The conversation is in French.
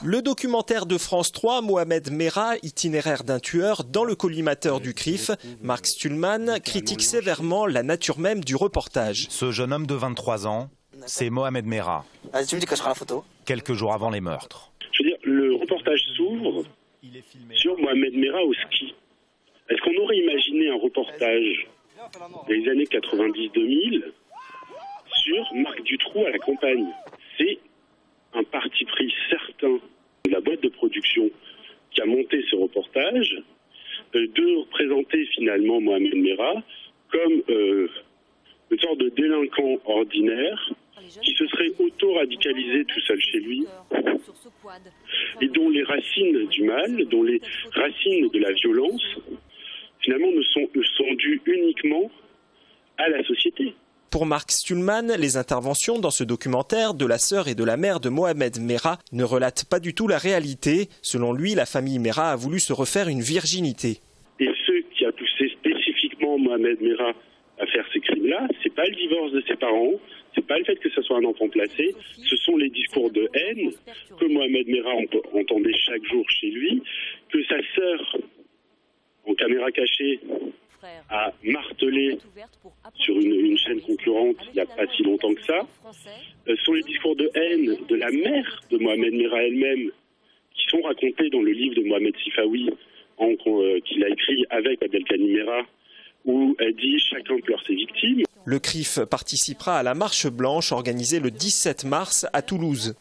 Le documentaire de France 3, Mohamed Merah, itinéraire d'un tueur dans le collimateur du CRIF, Mark Stühlmann critique sévèrement la nature même du reportage. Ce jeune homme de 23 ans, c'est Mohamed Merah, quelques jours avant les meurtres. Je veux dire, le reportage s'ouvre sur Mohamed Merah au ski. Est-ce qu'on aurait imaginé un reportage des années 90-2000 sur Marc Dutroux à la campagne? C'est un parti pris certain de la boîte de production qui a monté ce reportage de représenter finalement Mohamed Merah comme une sorte de délinquant ordinaire qui se serait auto-radicalisé tout seul chez lui et dont les racines du mal, dont les racines de la violence finalement ne sont dues uniquement à la société. Pour Mark Stühlmann, les interventions dans ce documentaire de la sœur et de la mère de Mohamed Merah ne relatent pas du tout la réalité. Selon lui, la famille Merah a voulu se refaire une virginité. Et ce qui a poussé spécifiquement Mohamed Merah à faire ces crimes-là, c'est pas le divorce de ses parents, c'est pas le fait que ce soit un enfant placé, ce sont les discours de haine que Mohamed Merah entendait chaque jour chez lui, que sa sœur, en caméra cachée, a martelé sur une chaîne concurrente il n'y a pas si longtemps que ça, sont les discours de haine de la mère de Mohamed Merah elle-même, qui sont racontés dans le livre de Mohamed Sifawi, qu'il a écrit avec Abdelkani Merah, où elle dit « Chacun pleure ses victimes ». Le CRIF participera à la marche blanche organisée le 17 mars à Toulouse.